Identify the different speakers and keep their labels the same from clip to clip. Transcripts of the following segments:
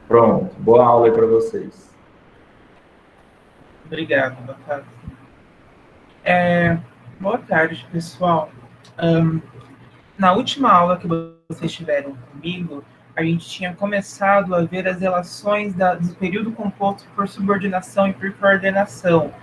Speaker 1: Pronto, boa aula aí para vocês.
Speaker 2: Obrigado, boa tarde. Boa tarde, pessoal. Na última aula que vocês tiveram comigo, a gente tinha começado a ver as relações do período composto por subordinação e por coordenação.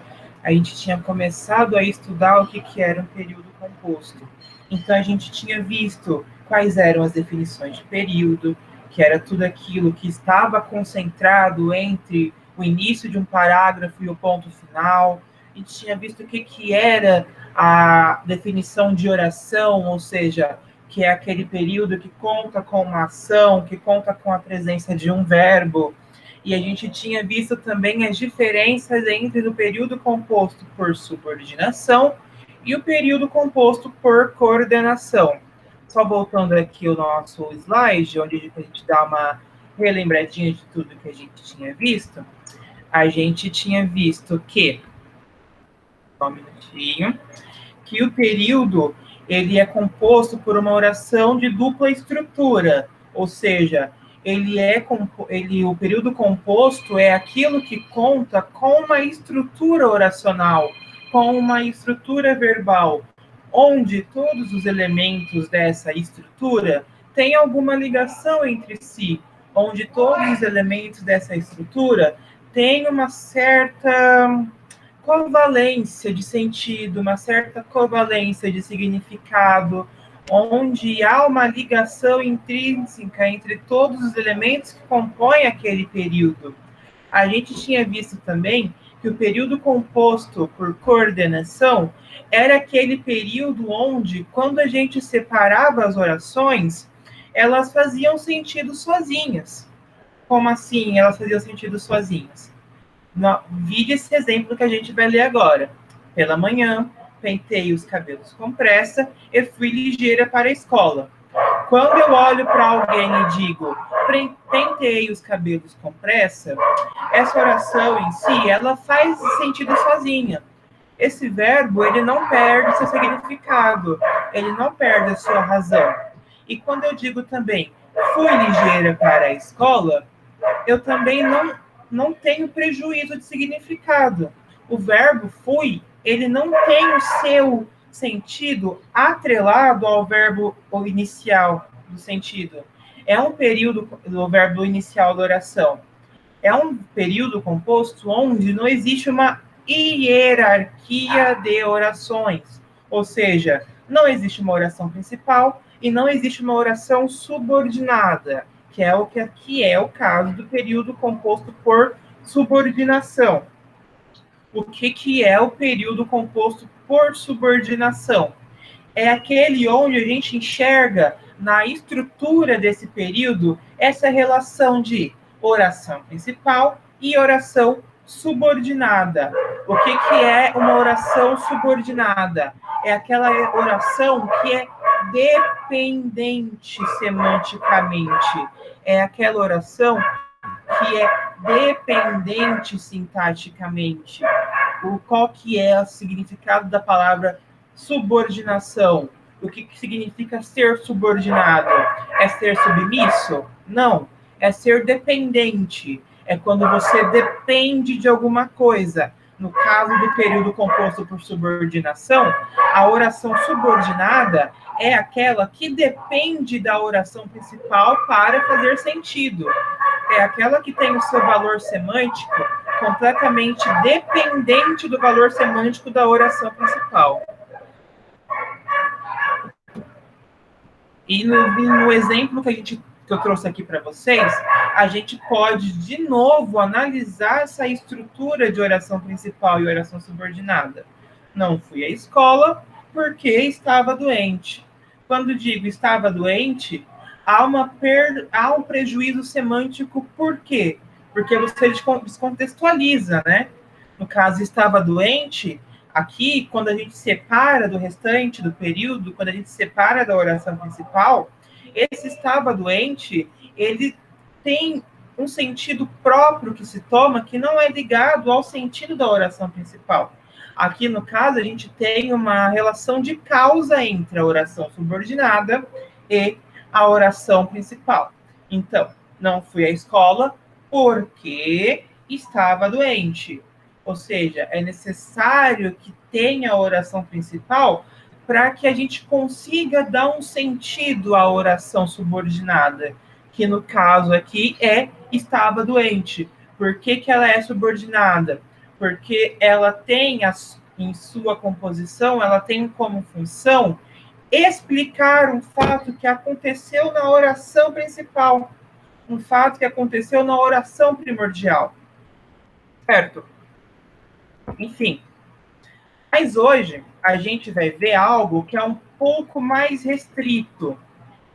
Speaker 2: A gente tinha começado a estudar o que era um período composto. Então, a gente tinha visto quais eram as definições de período, que era tudo aquilo que estava concentrado entre o início de um parágrafo e o ponto final. A gente tinha visto o que era a definição de oração, ou seja, que é aquele período que conta com uma ação, que conta com a presença de um verbo. E a gente tinha visto também as diferenças entre o período composto por subordinação e o período composto por coordenação. Só voltando aqui o nosso slide, onde a gente dá uma relembradinha de tudo que a gente tinha visto, a gente tinha visto que, só um minutinho, que o período ele é composto por uma oração de dupla estrutura, ou seja, o período composto é aquilo que conta com uma estrutura oracional, com uma estrutura verbal, onde todos os elementos dessa estrutura têm alguma ligação entre si, onde todos os elementos dessa estrutura têm uma certa covalência de sentido, uma certa covalência de significado, onde há uma ligação intrínseca entre todos os elementos que compõem aquele período. A gente tinha visto também que o período composto por coordenação era aquele período onde, quando a gente separava as orações, elas faziam sentido sozinhas. Como assim elas faziam sentido sozinhas? Vide esse exemplo que a gente vai ler agora. Pela manhã, pentei os cabelos com pressa e fui ligeira para a escola. Quando eu olho para alguém e digo, pentei os cabelos com pressa, essa oração em si, ela faz sentido sozinha. Esse verbo, ele não perde seu significado, ele não perde a sua razão. E quando eu digo também, fui ligeira para a escola, eu também não tenho prejuízo de significado. O verbo fui, ele não tem o seu sentido atrelado ao verbo inicial do sentido. É um período do verbo inicial da oração. É um período composto onde não existe uma hierarquia de orações. Ou seja, não existe uma oração principal e não existe uma oração subordinada, que é o que aqui é o caso do período composto por subordinação. O que é o período composto por subordinação? É aquele onde a gente enxerga na estrutura desse período essa relação de oração principal e oração subordinada. O que é uma oração subordinada? É aquela oração que é dependente semanticamente. É aquela oração que é dependente sintaticamente. Qual que é o significado da palavra subordinação? O que significa ser subordinado? É ser submisso? Não. É ser dependente. É quando você depende de alguma coisa. No caso do período composto por subordinação, a oração subordinada é aquela que depende da oração principal para fazer sentido. É aquela que tem o seu valor semântico completamente dependente do valor semântico da oração principal. E no exemplo que eu trouxe aqui para vocês, a gente pode, de novo, analisar essa estrutura de oração principal e oração subordinada. Não fui à escola porque estava doente. Quando digo estava doente, há um prejuízo semântico. Por quê? Porque você descontextualiza, né? No caso, estava doente, aqui, quando a gente separa do restante do período, quando a gente separa da oração principal, esse estava doente, ele tem um sentido próprio que se toma que não é ligado ao sentido da oração principal. Aqui, no caso, a gente tem uma relação de causa entre a oração subordinada e a oração principal. Então, não fui à escola porque estava doente. Ou seja, é necessário que tenha a oração principal para que a gente consiga dar um sentido à oração subordinada, que no caso aqui é estava doente. Por que, que ela é subordinada? Porque ela tem em sua composição, ela tem como função explicar um fato que aconteceu na oração principal, um fato que aconteceu na oração primordial, certo? Enfim, mas hoje a gente vai ver algo que é um pouco mais restrito,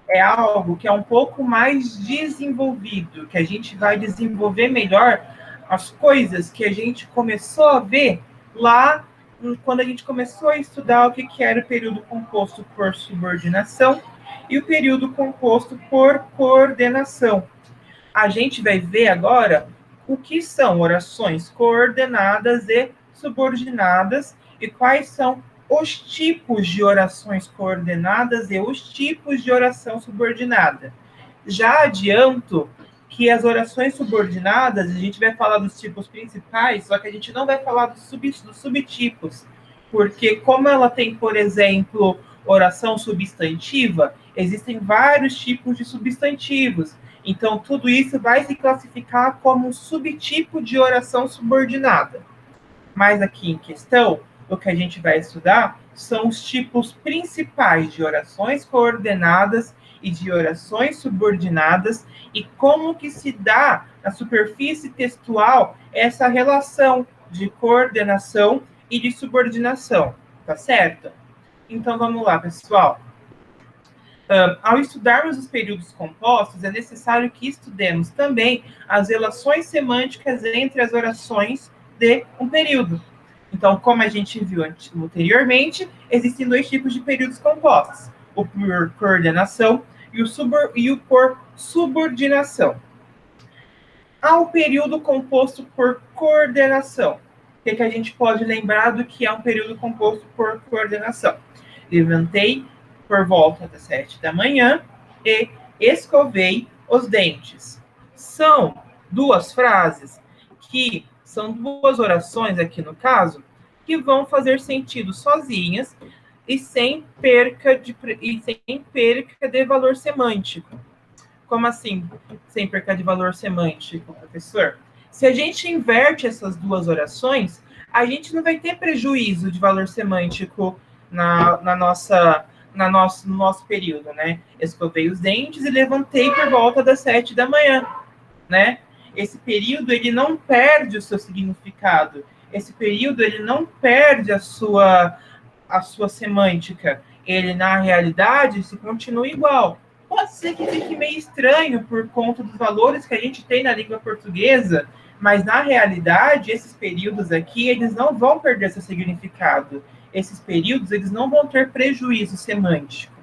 Speaker 2: é algo que é um pouco mais desenvolvido, que a gente vai desenvolver melhor as coisas que a gente começou a ver lá quando a gente começou a estudar o que era o período composto por subordinação e o período composto por coordenação. A gente vai ver agora o que são orações coordenadas e subordinadas e quais são os tipos de orações coordenadas e os tipos de oração subordinada. Já adianto que as orações subordinadas, a gente vai falar dos tipos principais, só que a gente não vai falar dos subtipos, porque como ela tem, por exemplo, oração substantiva, existem vários tipos de substantivos. Então, tudo isso vai se classificar como um subtipo de oração subordinada. Mas aqui em questão, o que a gente vai estudar são os tipos principais de orações coordenadas e de orações subordinadas e como que se dá na superfície textual essa relação de coordenação e de subordinação, tá certo? Então vamos lá, pessoal. Ao estudarmos os períodos compostos, é necessário que estudemos também as relações semânticas entre as orações de um período. Então, como a gente viu anteriormente, existem dois tipos de períodos compostos: o por coordenação e o por subordinação. Ao período composto por coordenação, o que a gente pode lembrar do que é um período composto por coordenação? Levantei por volta das 7 da manhã e escovei os dentes. São duas frases que são duas orações aqui no caso que vão fazer sentido sozinhas e sem perca de valor semântico. Como assim, sem perca de valor semântico, professor? Se a gente inverte essas duas orações, a gente não vai ter prejuízo de valor semântico no nosso período, né? Escovei os dentes e levantei por volta das 7 da manhã, né? Esse período, ele não perde o seu significado. Esse período, ele não perde a sua semântica. Ele, na realidade, se continua igual. Pode ser que fique meio estranho por conta dos valores que a gente tem na língua portuguesa, mas, na realidade, esses períodos aqui, eles não vão perder seu significado. Esses períodos, eles não vão ter prejuízo semântico.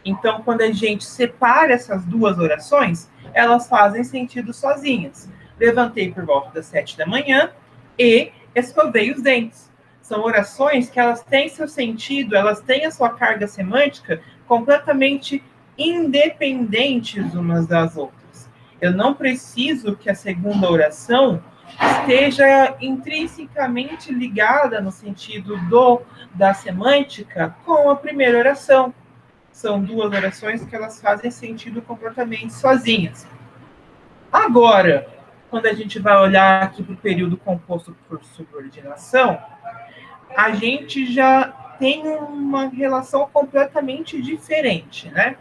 Speaker 2: Então, quando a gente separa essas duas orações, elas fazem sentido sozinhas. Levantei por volta das 7 da manhã e escovei os dentes. São orações que elas têm seu sentido, elas têm a sua carga semântica completamente independentes umas das outras. Eu não preciso que a segunda oração esteja intrinsecamente ligada no sentido da semântica com a primeira oração. São duas orações que elas fazem sentido completamente sozinhas. Agora, quando a gente vai olhar aqui para o período composto por subordinação, a gente já tem uma relação completamente diferente, né?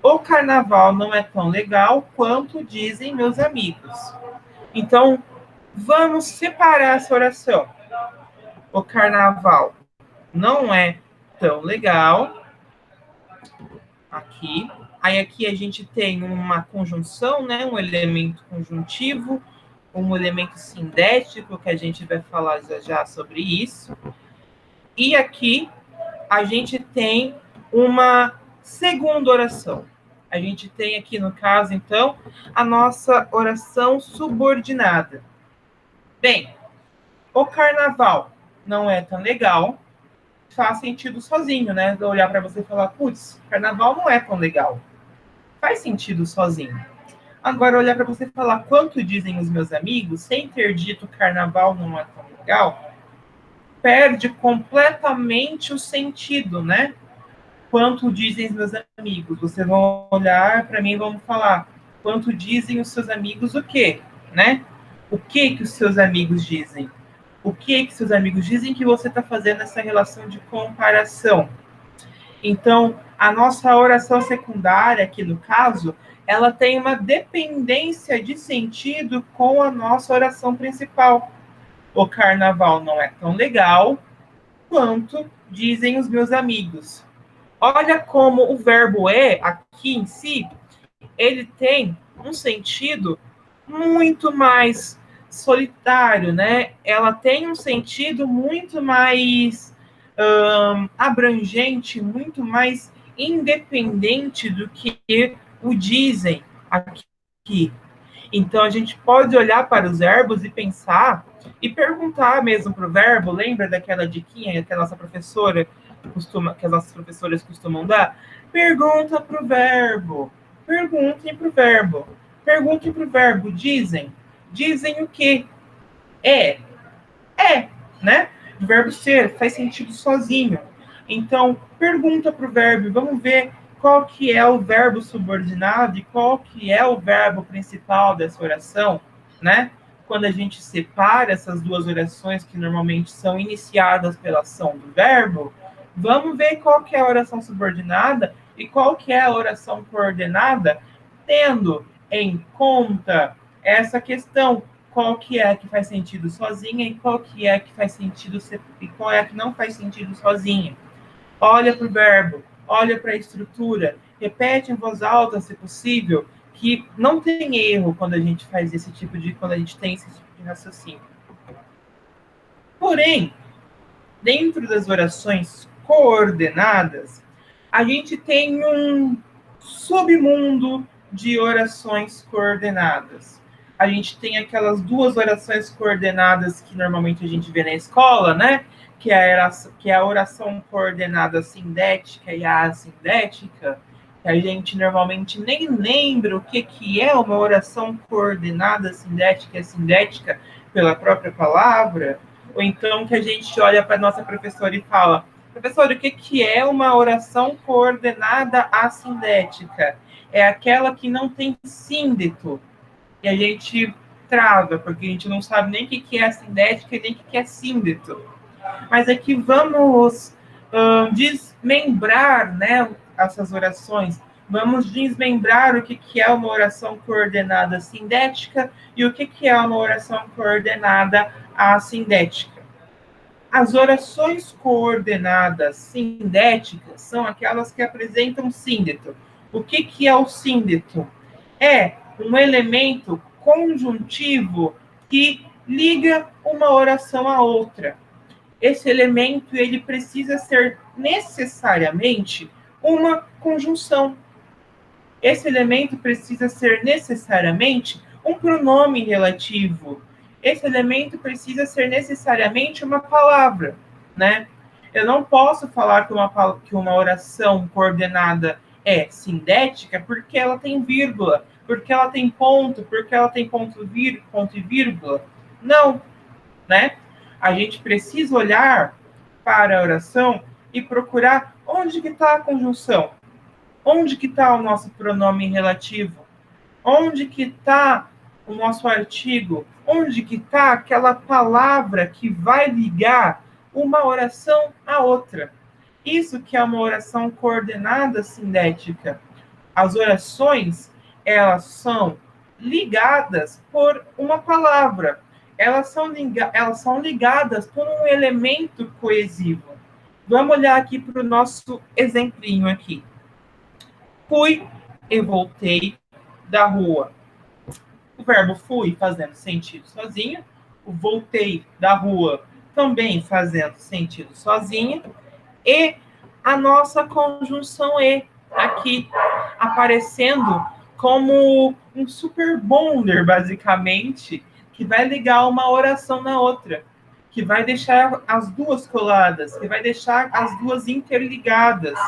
Speaker 2: O carnaval não é tão legal quanto dizem meus amigos. Então, vamos separar essa oração. O carnaval não é tão legal. Aqui. Aí aqui a gente tem uma conjunção, né? Um elemento conjuntivo, um elemento sindético, que a gente vai falar já sobre isso. E aqui a gente tem uma segunda oração. A gente tem aqui, no caso, então, a nossa oração subordinada. Bem, o carnaval não é tão legal, faz sentido sozinho, né? Eu olhar para você e falar, putz, carnaval não é tão legal. Faz sentido sozinho. Agora, olhar para você e falar quanto dizem os meus amigos, sem ter dito carnaval não é tão legal, perde completamente o sentido, né? Quanto dizem os meus amigos. Vocês vão olhar para mim e vão falar quanto dizem os seus amigos o quê, né? O que os seus amigos dizem? O que seus amigos dizem que você está fazendo essa relação de comparação? Então, a nossa oração secundária, aqui no caso, ela tem uma dependência de sentido com a nossa oração principal. O carnaval não é tão legal quanto dizem os meus amigos. Olha como o verbo é, aqui em si, ele tem um sentido muito mais solitário, né? Ela tem um sentido muito mais abrangente, muito mais independente do que o dizem aqui. Então, a gente pode olhar para os verbos e pensar e perguntar mesmo para o verbo. Lembra daquela diquinha que a nossa professora que as nossas professoras costumam dar? Pergunta para o verbo. Perguntem para o verbo. Perguntem para o verbo. Dizem. Dizem o quê? É. É, né? O verbo ser faz sentido sozinho. Então, pergunta para o verbo. Vamos ver qual que é o verbo subordinado e qual que é o verbo principal dessa oração, né? Quando a gente separa essas duas orações que normalmente são iniciadas pela ação do verbo, vamos ver qual que é a oração subordinada e qual que é a oração coordenada, tendo em conta essa questão, qual que é que faz sentido sozinha e qual que é que faz sentido e qual é que não faz sentido sozinha. Olha para o verbo, olha para a estrutura, repete em voz alta, se possível, que não tem erro quando a gente faz quando a gente tem esse tipo de raciocínio. Porém, dentro das orações coordenadas, a gente tem um submundo de orações coordenadas. A gente tem aquelas duas orações coordenadas que normalmente a gente vê na escola, né? Que é a oração coordenada sindética e a assindética, que a gente normalmente nem lembra o que é uma oração coordenada sindética e assindética pela própria palavra, ou então que a gente olha para a nossa professora e fala: professor, o que é uma oração coordenada assindética? É aquela que não tem síndeto. E a gente trava, porque a gente não sabe nem o que é assindética e nem o que é síndeto. Mas aqui vamos desmembrar, né, essas orações. Vamos desmembrar o que é uma oração coordenada sindética e o que é uma oração coordenada assindética. As orações coordenadas sindéticas são aquelas que apresentam síndeto. O que é o síndeto? É um elemento conjuntivo que liga uma oração à outra. Esse elemento ele precisa ser necessariamente uma conjunção. Esse elemento precisa ser necessariamente um pronome relativo. Esse elemento precisa ser necessariamente uma palavra, né? Eu não posso falar que uma oração coordenada é sindética porque ela tem vírgula, porque ela tem ponto, porque ela tem ponto e vírgula. Não, né? A gente precisa olhar para a oração e procurar onde que está a conjunção. Onde que está o nosso pronome relativo? Onde que está o nosso artigo? Onde que está aquela palavra que vai ligar uma oração à outra? Isso que é uma oração coordenada sindética. As orações, elas são ligadas por uma palavra. Elas são ligadas por um elemento coesivo. Vamos olhar aqui para o nosso exemplinho aqui. Fui e voltei da rua. O verbo fui fazendo sentido sozinho. O voltei da rua também fazendo sentido sozinho. E a nossa conjunção E aqui aparecendo como um super bonder, basicamente, que vai ligar uma oração na outra, que vai deixar as duas coladas, que vai deixar as duas interligadas,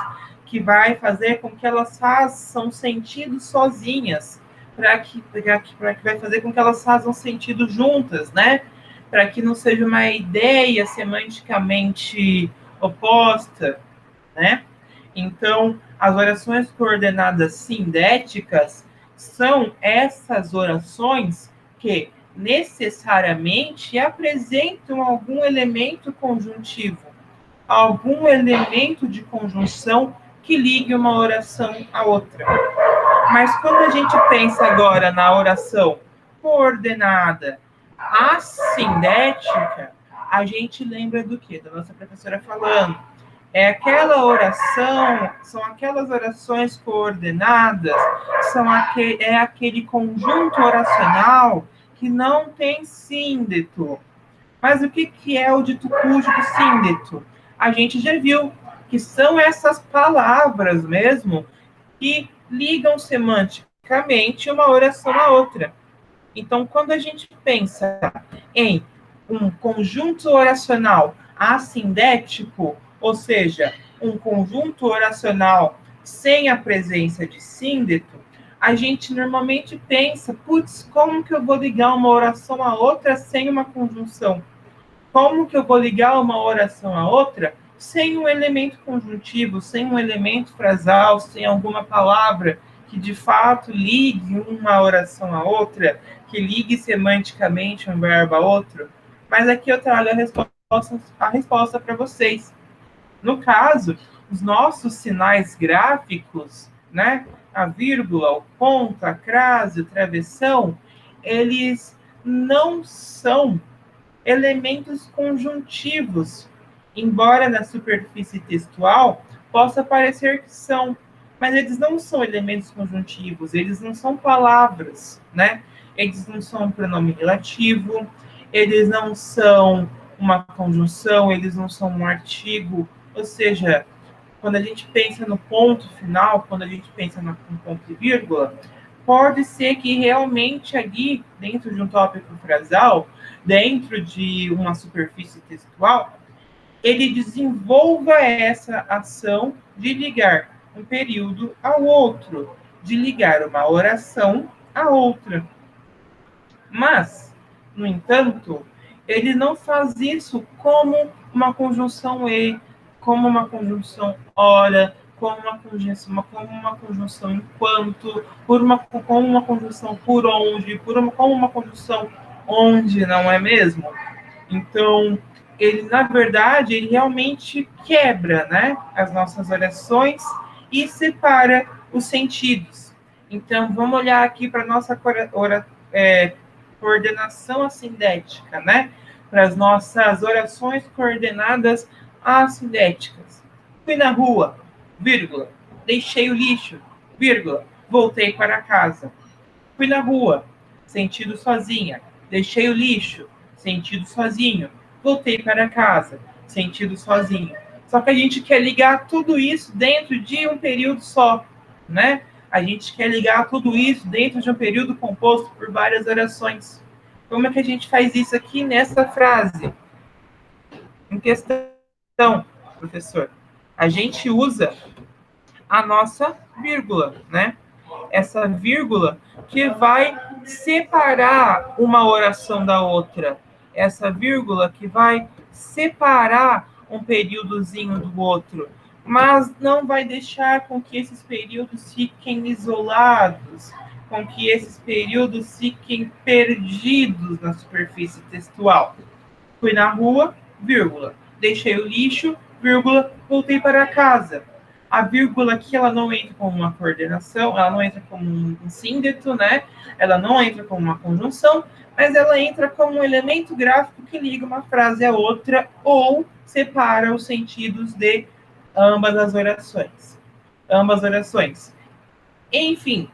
Speaker 2: que vai fazer com que elas façam sentido sozinhas, para que vai fazer com que elas façam sentido juntas, né? Para que não seja uma ideia semanticamente oposta, né? Então, as orações coordenadas sindéticas são essas orações que necessariamente apresentam algum elemento conjuntivo, algum elemento de conjunção que ligue uma oração à outra. Mas quando a gente pensa agora na oração coordenada assindética, a gente lembra do quê? Da nossa professora falando. É aquela oração, são aquelas orações coordenadas, é aquele conjunto oracional que não tem síndeto. Mas o que é o dito cujo do síndeto? A gente já viu que são essas palavras mesmo que ligam semanticamente uma oração à outra. Então, quando a gente pensa em um conjunto oracional assindético, ou seja, um conjunto oracional sem a presença de síndeto, a gente normalmente pensa, putz, como que eu vou ligar uma oração a outra sem uma conjunção? Como que eu vou ligar uma oração a outra sem um elemento conjuntivo, sem um elemento frasal, sem alguma palavra que de fato ligue uma oração a outra, que ligue semanticamente um verbo a outro? Mas aqui eu trago a resposta para vocês. No caso, os nossos sinais gráficos, né, a vírgula, o ponto, a crase, o travessão, eles não são elementos conjuntivos, embora na superfície textual possa parecer que são, mas eles não são elementos conjuntivos, eles não são palavras, né? Eles não são um pronome relativo, eles não são uma conjunção, eles não são um artigo, ou seja, quando a gente pensa no ponto final, quando a gente pensa no ponto e vírgula, pode ser que realmente ali, dentro de um tópico frasal, dentro de uma superfície textual, ele desenvolva essa ação de ligar um período ao outro, de ligar uma oração à outra. Mas, no entanto, ele não faz isso como uma conjunção e, como uma conjunção ora, como uma conjunção enquanto, como uma conjunção por onde, como uma conjunção onde, não é mesmo? Então, ele, na verdade, ele realmente quebra, né, as nossas orações e separa os sentidos. Então, vamos olhar aqui para a nossa coordenação assindética, né? Para as nossas orações coordenadas assindéticas. Fui na rua, vírgula, deixei o lixo, vírgula, voltei para casa. Fui na rua, sentido sozinha, deixei o lixo, sentido sozinho, voltei para casa, sentido sozinho. Só que a gente quer ligar tudo isso dentro de um período só, né? A gente quer ligar tudo isso dentro de um período composto por várias orações. Como é que a gente faz isso aqui nessa frase? Em questão, professor, a gente usa a nossa vírgula, né? Essa vírgula que vai separar uma oração da outra. Essa vírgula que vai separar um períodozinho do outro, mas não vai deixar com que esses períodos fiquem isolados, com que esses períodos fiquem perdidos na superfície textual. Fui na rua, vírgula. Deixei o lixo, vírgula. Voltei para casa. A vírgula aqui, ela não entra como uma coordenação, ela não entra como um síndeto, né? Ela não entra como uma conjunção, mas ela entra como um elemento gráfico que liga uma frase a outra ou separa os sentidos de ambas as orações. Ambas orações. Enfim,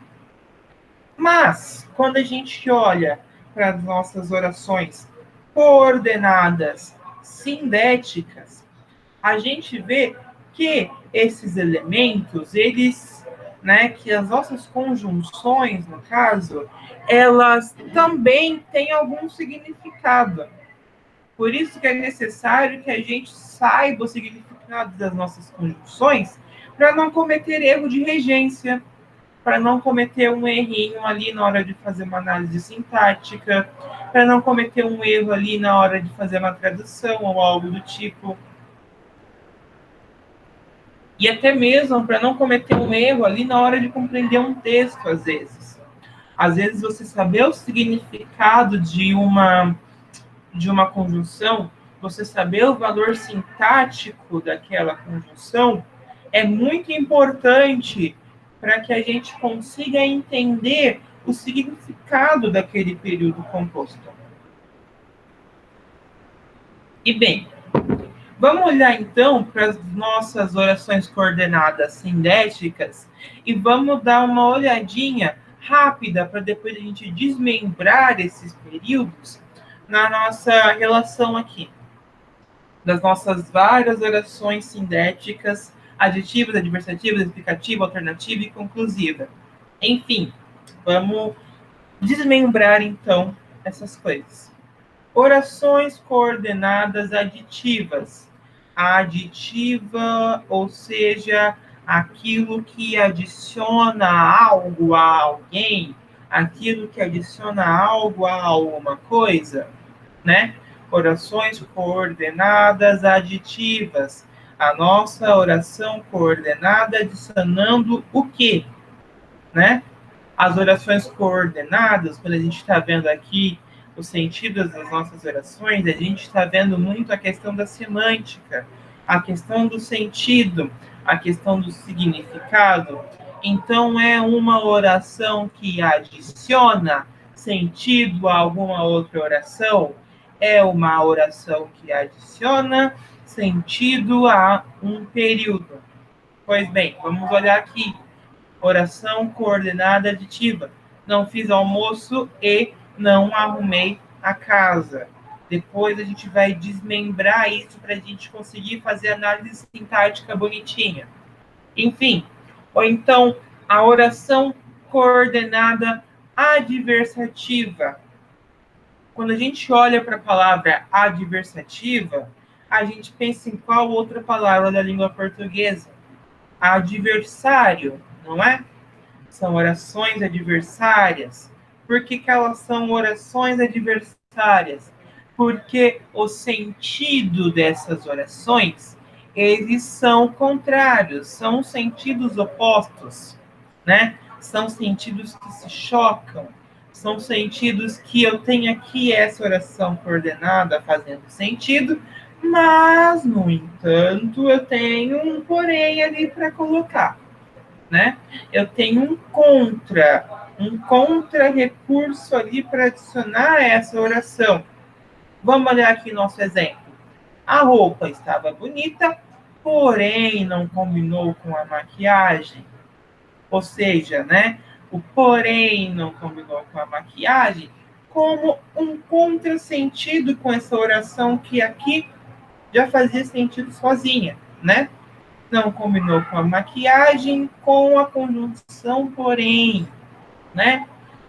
Speaker 2: mas quando a gente olha para as nossas orações coordenadas sindéticas, a gente vê que esses elementos, eles, né, que as nossas conjunções, no caso, elas também têm algum significado. Por isso que é necessário que a gente saiba o significado das nossas conjunções para não cometer erro de regência, para não cometer um errinho ali na hora de fazer uma análise sintática, para não cometer um erro ali na hora de fazer uma tradução ou algo do tipo. E até mesmo para não cometer um erro ali na hora de compreender um texto, às vezes. Às vezes, você saber o significado de uma conjunção, você saber o valor sintático daquela conjunção, é muito importante para que a gente consiga entender o significado daquele período composto. E bem, vamos olhar então para as nossas orações coordenadas sindéticas e vamos dar uma olhadinha rápida para depois a gente desmembrar esses períodos na nossa relação aqui, das nossas várias orações sindéticas, aditivas, adversativas, explicativa, alternativa e conclusiva. Enfim, vamos desmembrar então essas coisas. Orações coordenadas aditivas. A aditiva, ou seja, aquilo que adiciona algo a alguém, aquilo que adiciona algo a alguma coisa, né? Orações coordenadas aditivas. A nossa oração coordenada adicionando o quê? Né? As orações coordenadas, quando a gente está vendo aqui os sentidos das nossas orações, a gente está vendo muito a questão da semântica, a questão do sentido, a questão do significado. Então, é uma oração que adiciona sentido a alguma outra oração, é uma oração que adiciona sentido a um período. Pois bem, vamos olhar aqui. Oração coordenada aditiva. Não fiz almoço e não arrumei a casa. Depois a gente vai desmembrar isso para a gente conseguir fazer análise sintática bonitinha. Enfim, ou então a oração coordenada adversativa. Quando a gente olha para a palavra adversativa, a gente pensa em qual outra palavra da língua portuguesa? Adversário, não é? São orações adversárias. Por que elas são orações adversárias? Porque o sentido dessas orações, eles são contrários, são sentidos opostos, né? São sentidos que se chocam, são sentidos que eu tenho aqui essa oração coordenada fazendo sentido, mas, no entanto, eu tenho um porém ali para colocar, né? Eu tenho um contra-recurso ali para adicionar essa oração. Vamos olhar aqui nosso exemplo. A roupa estava bonita, porém não combinou com a maquiagem. Ou seja, né? O porém não combinou com a maquiagem como um contrassentido com essa oração que aqui já fazia sentido sozinha, né? Não combinou com a maquiagem, com a conjunção porém, né?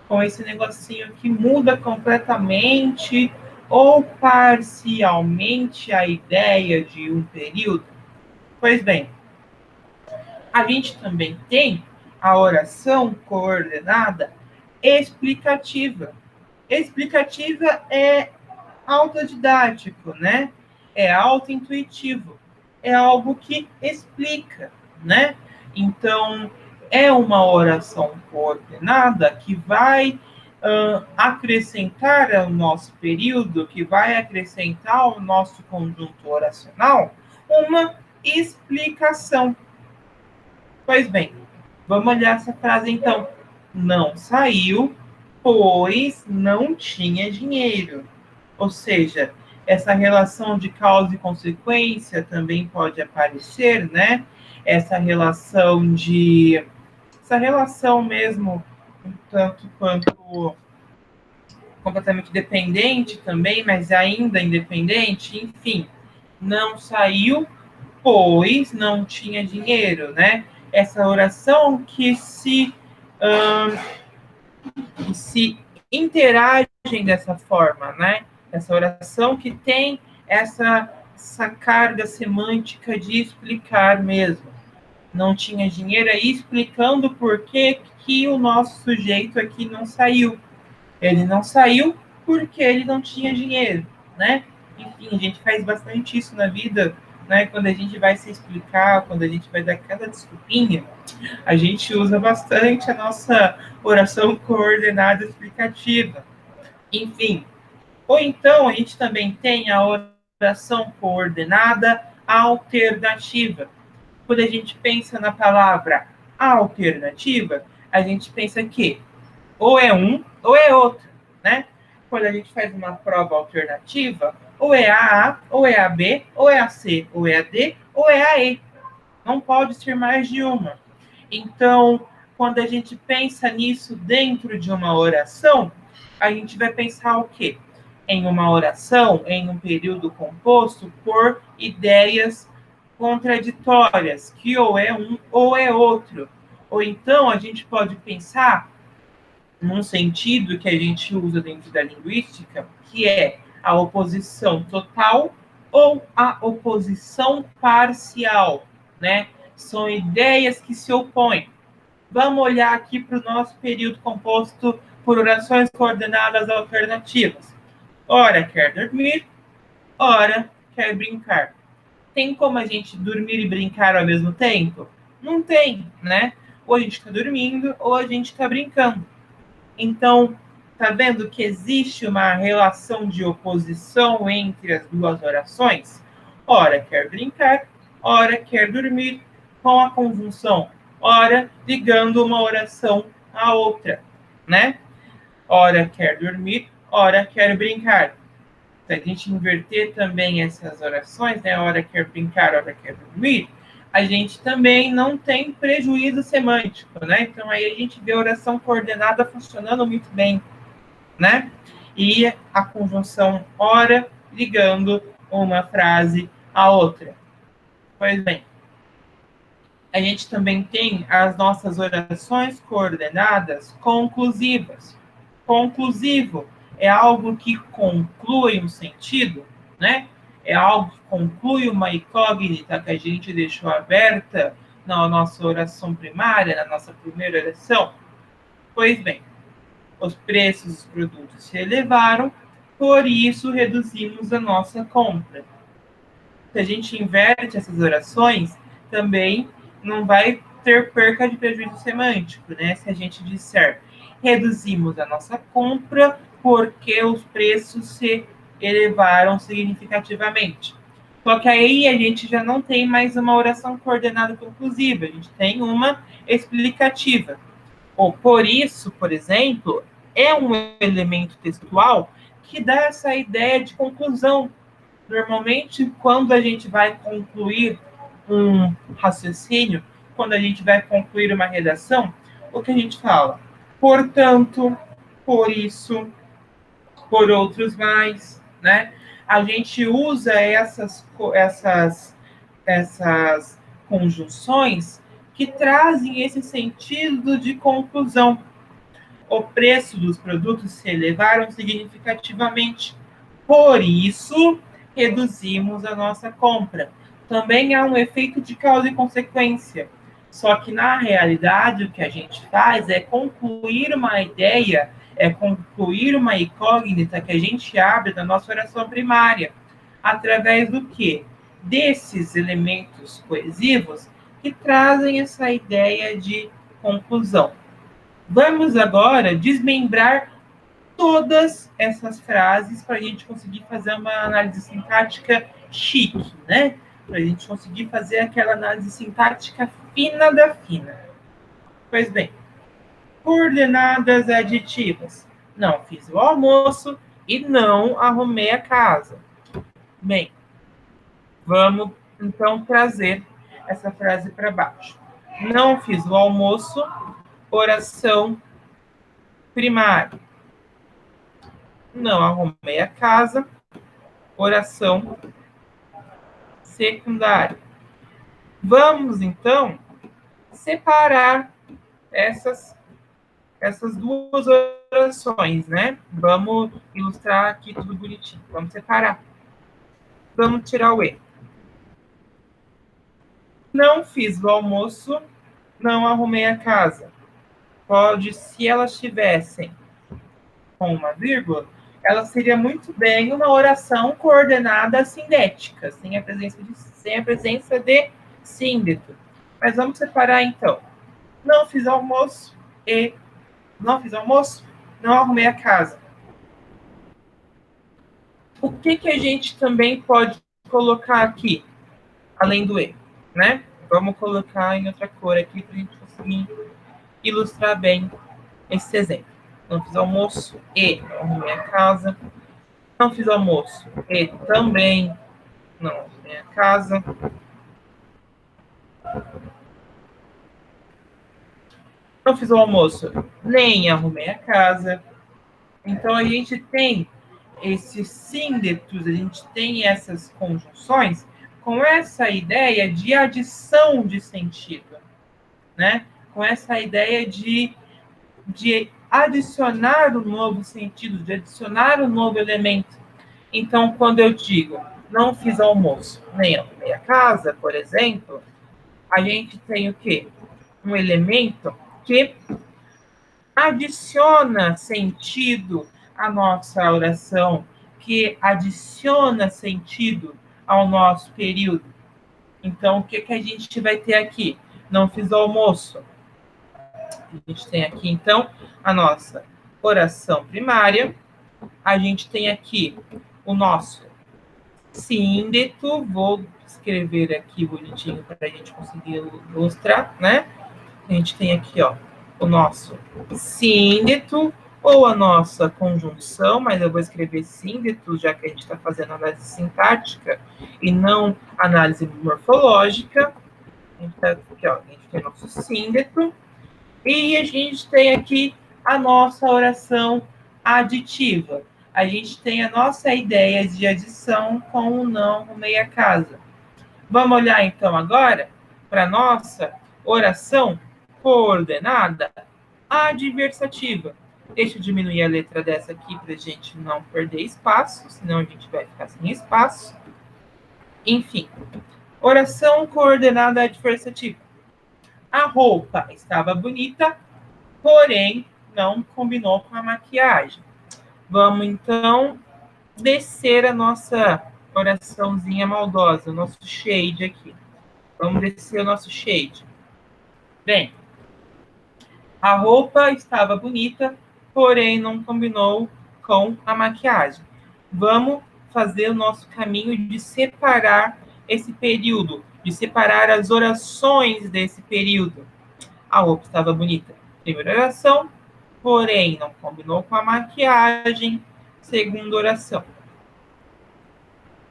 Speaker 2: Com esse negocinho que muda completamente ou parcialmente a ideia de um período. Pois bem, a gente também tem a oração coordenada explicativa. Explicativa é autodidático, né? É autointuitivo. É algo que explica, né? Então, é uma oração coordenada que vai acrescentar ao nosso período, que vai acrescentar ao nosso conjunto oracional uma explicação. Pois bem, vamos olhar essa frase então. Não saiu, pois não tinha dinheiro. Ou seja, essa relação de causa e consequência também pode aparecer, né? Essa relação mesmo, um tanto quanto completamente dependente também, mas ainda independente, enfim, não saiu, pois não tinha dinheiro, né? Essa oração que se interagem dessa forma, né? Essa oração que tem essa carga semântica de explicar mesmo. Não tinha dinheiro aí explicando por que que o nosso sujeito aqui não saiu. Ele não saiu porque ele não tinha dinheiro, né? Enfim, a gente faz bastante isso na vida, né? Quando a gente vai se explicar, quando a gente vai dar aquela desculpinha, a gente usa bastante a nossa oração coordenada explicativa. Enfim, ou então a gente também tem a oração coordenada alternativa. Quando a gente pensa na palavra alternativa, a gente pensa que ou é um ou é outro, né? Quando a gente faz uma prova alternativa, ou é a A, ou é a B, ou é a C, ou é a D, ou é a E. Não pode ser mais de uma. Então, quando a gente pensa nisso dentro de uma oração, a gente vai pensar o quê? Em uma oração, em um período composto por ideias contraditórias, que ou é um ou é outro. Ou então a gente pode pensar num sentido que a gente usa dentro da linguística, que é a oposição total ou a oposição parcial, né? São ideias que se opõem. Vamos olhar aqui para o nosso período composto por orações coordenadas alternativas. Ora quer dormir, ora quer brincar. Tem como a gente dormir e brincar ao mesmo tempo? Não tem, né? Ou a gente está dormindo ou a gente está brincando. Então, tá vendo que existe uma relação de oposição entre as duas orações? Ora quer brincar, ora quer dormir, com a conjunção ora ligando uma oração à outra, né? Ora quer dormir, ora quer brincar. Se a gente inverter também essas orações, né? Ora quer brincar, ora quer dormir, a gente também não tem prejuízo semântico, né? Então aí a gente vê a oração coordenada funcionando muito bem, né? E a conjunção ora ligando uma frase à outra. Pois bem, a gente também tem as nossas orações coordenadas conclusivas. Conclusivo é algo que conclui um sentido, né? É algo que conclui uma incógnita que a gente deixou aberta na nossa oração primária, na nossa primeira oração. Pois bem, os preços dos produtos se elevaram, por isso reduzimos a nossa compra. Se a gente inverte essas orações, também não vai ter perca de prejuízo semântico, né? Se a gente disser reduzimos a nossa compra porque os preços se elevaram significativamente. Só que aí a gente já não tem mais uma oração coordenada conclusiva, a gente tem uma explicativa. Ou por isso, por exemplo, é um elemento textual que dá essa ideia de conclusão. Normalmente, quando a gente vai concluir um raciocínio, quando a gente vai concluir uma redação, o que a gente fala? Portanto, por isso, por outros mais, né? A gente usa essas conjunções que trazem esse sentido de conclusão. O preço dos produtos se elevaram significativamente. Por isso, reduzimos a nossa compra. Também há um efeito de causa e consequência. Só que, na realidade, o que a gente faz é concluir uma ideia, é concluir uma incógnita que a gente abre na nossa oração primária. Através do quê? Desses elementos coesivos que trazem essa ideia de conclusão. Vamos agora desmembrar todas essas frases para a gente conseguir fazer uma análise sintática chique, né? Para a gente conseguir fazer aquela análise sintática fina da fina. Pois bem, coordenadas adjetivas. Não fiz o almoço e não arrumei a casa. Bem, vamos então trazer essa frase para baixo. Não fiz o almoço, oração primária. Não arrumei a casa, oração secundária. Vamos, então, separar essas duas orações, né? Vamos ilustrar aqui tudo bonitinho. Vamos separar. Vamos tirar o E. Não fiz o almoço, não arrumei a casa. se elas tivessem com uma vírgula, ela seria muito bem uma oração coordenada sindética, sem a presença de síndeto. Mas vamos separar então. Não fiz almoço e não fiz almoço, não arrumei a casa. O que a gente também pode colocar aqui, além do E, né? Vamos colocar em outra cor aqui para a gente conseguir ilustrar bem esse exemplo. Não fiz almoço e não arrumei a casa. Não fiz almoço e também não arrumei a casa. Não fiz o almoço, nem arrumei a casa. Então, a gente tem esses síndetos, a gente tem essas conjunções com essa ideia de adição de sentido, né? Com essa ideia de adicionar um novo sentido, de adicionar um novo elemento. Então, quando eu digo não fiz almoço, nem arrumei a casa, por exemplo, a gente tem o quê? Um elemento que adiciona sentido à nossa oração, que adiciona sentido ao nosso período. Então, o que a gente vai ter aqui? Não fiz almoço. A gente tem aqui, então, a nossa oração primária. A gente tem aqui o nosso síndeto. Vou escrever aqui bonitinho para a gente conseguir ilustrar, né? A gente tem aqui, ó, o nosso síndeto ou a nossa conjunção, mas eu vou escrever síndeto, já que a gente está fazendo análise sintática e não análise morfológica. A gente, aqui, ó, a gente tem o nosso síndeto e a gente tem aqui a nossa oração aditiva. A gente tem a nossa ideia de adição com o não no meia casa. Vamos olhar então agora para a nossa oração coordenada adversativa. Deixa eu diminuir a letra dessa aqui para a gente não perder espaço, senão a gente vai ficar sem espaço. Enfim, oração coordenada adversativa. A roupa estava bonita, porém não combinou com a maquiagem. Vamos então descer a nossa oraçãozinha maldosa, o nosso shade aqui. Vamos descer o nosso shade. Bem, a roupa estava bonita, porém não combinou com a maquiagem. Vamos fazer o nosso caminho de separar esse período, de separar as orações desse período. A roupa estava bonita. Primeira oração, porém não combinou com a maquiagem. Segunda oração.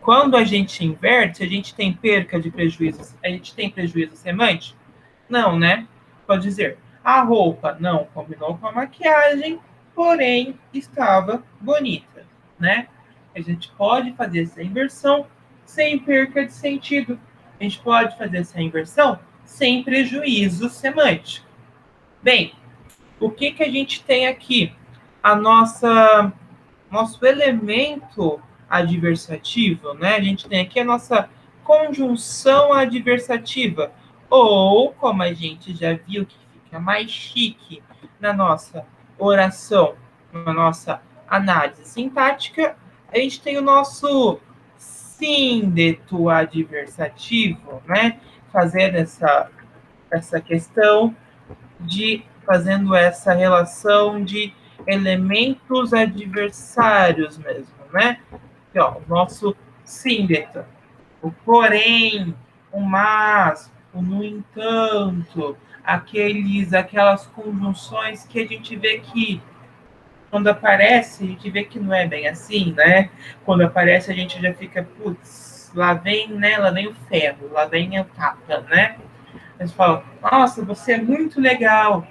Speaker 2: Quando a gente inverte, a gente tem perca de prejuízos. A gente tem prejuízo semântico? Não, né? Pode dizer, a roupa não combinou com a maquiagem, porém estava bonita, né? A gente pode fazer essa inversão sem perca de sentido. A gente pode fazer essa inversão sem prejuízo semântico. Bem, o que a gente tem aqui? Nosso elemento adversativo, né? A gente tem aqui a nossa conjunção adversativa, ou, como a gente já viu que fica mais chique na nossa oração, na nossa análise sintática, a gente tem o nosso síndeto adversativo, né? Fazendo essa questão fazendo essa relação de elementos adversários mesmo, né? Aqui, ó, o nosso síndeto, o porém, o mas, o no entanto, aquelas conjunções que a gente vê que quando aparece, a gente vê que não é bem assim, né? Quando aparece, a gente já fica, putz, lá vem, né? Lá vem o ferro, lá vem o tapa, né? Eles falam, nossa, você é muito legal,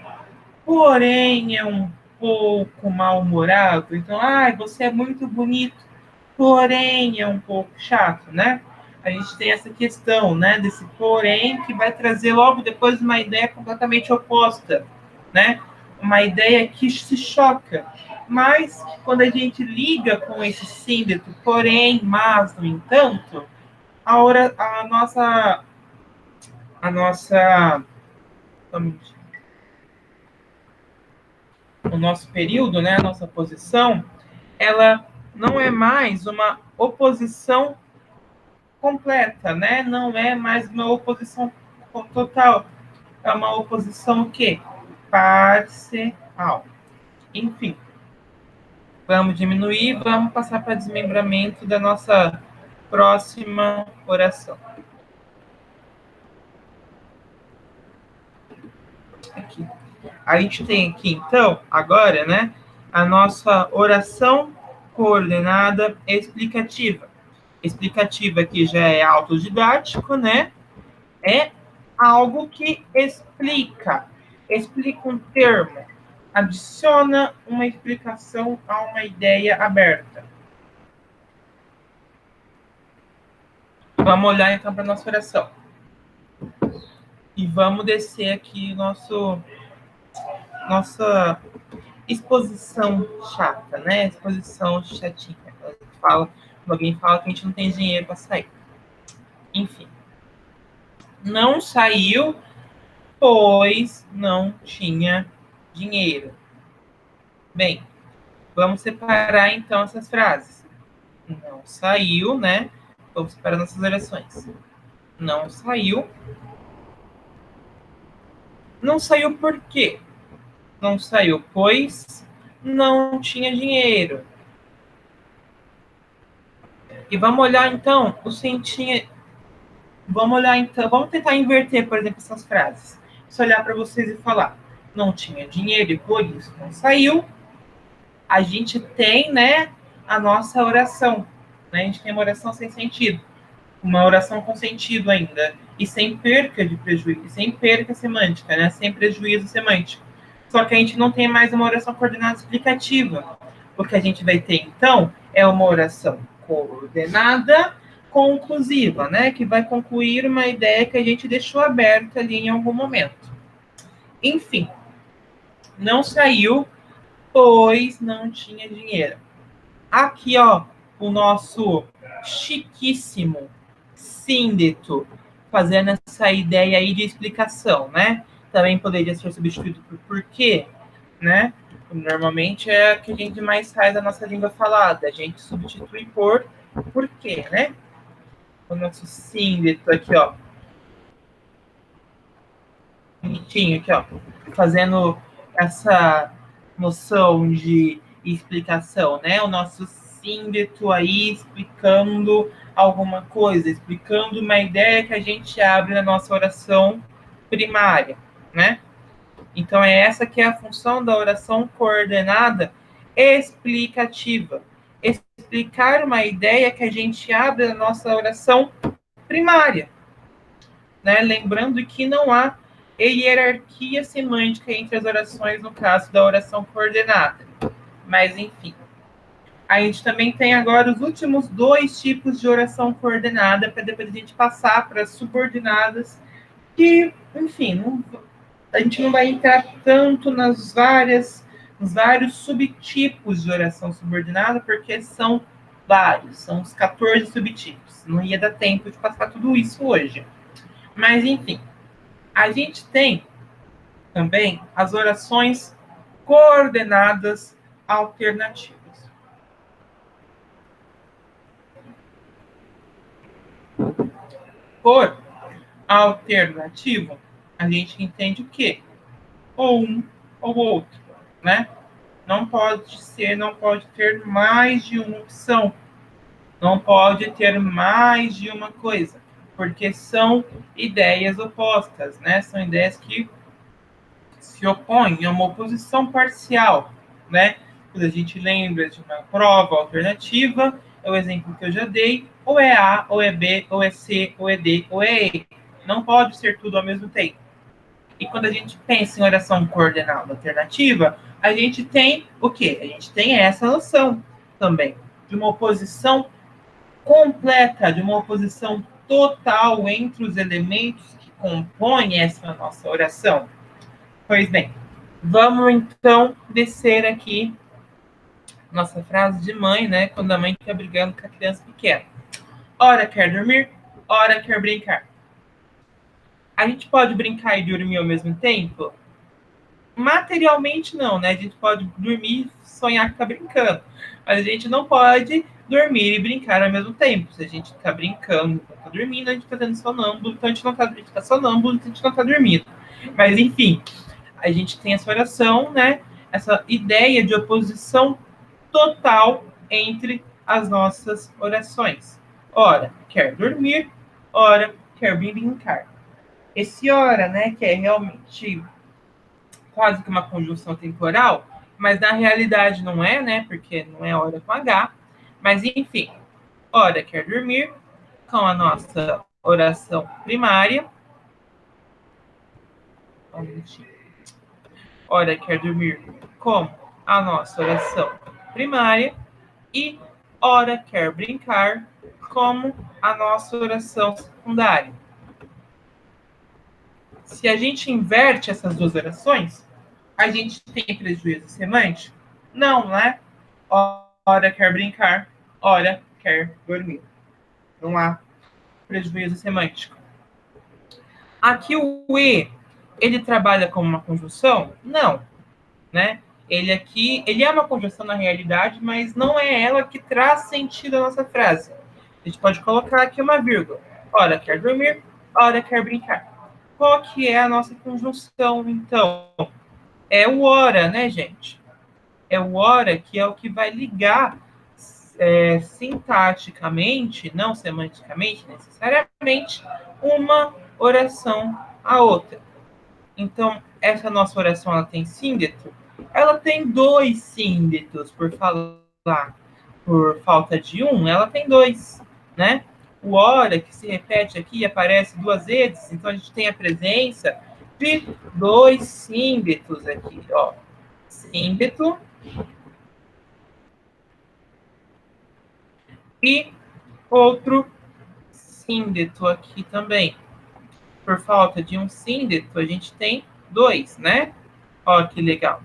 Speaker 2: porém é um pouco mal-humorado. Então, você é muito bonito, porém é um pouco chato, né? A gente tem essa questão, né, desse porém, que vai trazer logo depois uma ideia completamente oposta, né? Uma ideia que se choca. Mas, quando a gente liga com esse síndeto, porém, mas, no entanto, a nossa... o nosso período, né, a nossa posição, ela não é mais uma oposição completa, né? Não é mais uma oposição total. É uma oposição o quê? Parcial. Enfim, vamos diminuir, vamos passar para desmembramento da nossa próxima oração. Aqui. A gente tem aqui, então, agora, né, a nossa oração coordenada explicativa. Explicativa aqui já é autodidático, né? É algo que explica um termo, adiciona uma explicação a uma ideia aberta. Vamos olhar então para a nossa oração. E vamos descer aqui nossa exposição chata, né? Exposição chatinha. Quando alguém fala que a gente não tem dinheiro para sair. Enfim. Não saiu, pois não tinha dinheiro. Bem, vamos separar então essas frases. Não saiu, né? Vamos separar nossas orações. Não saiu. Não saiu por quê? Não saiu, pois não tinha dinheiro. E vamos olhar então o sentinha. Vamos olhar então, vamos tentar inverter, por exemplo, essas frases. Se olhar para vocês e falar, não tinha dinheiro e por isso não saiu. A gente tem, né, a nossa oração. Né? A gente tem uma oração sem sentido. Uma oração com sentido ainda. E sem perca de prejuízo, sem perca semântica, né? Sem prejuízo semântico. Só que a gente não tem mais uma oração coordenada explicativa. O que a gente vai ter, então, é uma oração coordenada conclusiva, né? Que vai concluir uma ideia que a gente deixou aberta ali em algum momento. Enfim, não saiu, pois não tinha dinheiro. Aqui, ó, o nosso chiquíssimo síndeto fazendo essa ideia aí de explicação, né? Também poderia ser substituído por porquê, né? Normalmente é o que a gente mais faz na nossa língua falada. A gente substitui por porquê, né? O nosso síndeto aqui, ó. Bonitinho aqui, ó. Fazendo essa noção de explicação, né? O nosso síndeto aí explicando alguma coisa, explicando uma ideia que a gente abre na nossa oração primária, né? Então, é essa que é a função da oração coordenada explicativa. Explicar uma ideia que a gente abre na nossa oração primária. Né? Lembrando que não há hierarquia semântica entre as orações no caso da oração coordenada. Mas, enfim. A gente também tem agora os últimos dois tipos de oração coordenada, para depois a gente passar para as subordinadas, que, enfim, a gente não vai entrar tanto nos vários subtipos de oração subordinada, porque são vários, são os 14 subtipos. Não ia dar tempo de passar tudo isso hoje. Mas, enfim, a gente tem também as orações coordenadas alternativas. Por alternativo, a gente entende o quê? Ou um ou outro, né? Não pode ter mais de uma opção. Não pode ter mais de uma coisa, porque são ideias opostas, né? São ideias que se opõem, é uma oposição parcial, né? Quando a gente lembra de uma prova alternativa, é o exemplo que eu já dei, ou é A, ou é B, ou é C, ou é D, ou é E. Não pode ser tudo ao mesmo tempo. E quando a gente pensa em oração coordenada alternativa, a gente tem o quê? A gente tem essa noção também de uma oposição completa, de uma oposição total entre os elementos que compõem essa nossa oração. Pois bem, vamos então descer aqui nossa frase de mãe, né? Quando a mãe está brigando com a criança pequena. Ora quer dormir, ora quer brincar. A gente pode brincar e dormir ao mesmo tempo? Materialmente não, né? A gente pode dormir e sonhar que está brincando, mas a gente não pode dormir e brincar ao mesmo tempo. Se a gente está brincando, está dormindo, a gente está tendo sonâmbulo, então a gente não está, sonâmbulo, então a gente não está dormindo. Mas enfim, a gente tem essa oração, né? Essa ideia de oposição total entre as nossas orações. Ora, quer dormir, ora, quer brincar. Esse ora, né, que é realmente quase que uma conjunção temporal, mas na realidade não é, né, porque não é hora com H. Mas enfim, ora quer dormir, com a nossa oração primária. Ora quer dormir com a nossa oração primária e ora quer brincar como a nossa oração secundária. Se a gente inverte essas duas orações, a gente tem prejuízo semântico? Não, né? Ora quer brincar, ora quer dormir. Não há prejuízo semântico. Aqui o E, ele trabalha como uma conjunção? Não, né? Ele é uma conjunção na realidade, mas não é ela que traz sentido à nossa frase. A gente pode colocar aqui uma vírgula. Ora quer dormir, ora quer brincar. Qual que é a nossa conjunção, então? É o ora, né, gente? É o ora que é o que vai ligar sintaticamente, não semanticamente necessariamente, uma oração à outra. Então, essa nossa oração ela tem síndeto? Ela tem dois síndetos, por falar, por falta de um, ela tem dois, né? O ora, que se repete aqui, aparece duas vezes, então a gente tem a presença de dois síndetos aqui, ó. Síndeto e outro síndeto aqui também. Por falta de um síndeto, a gente tem dois, né? Ó, que legal,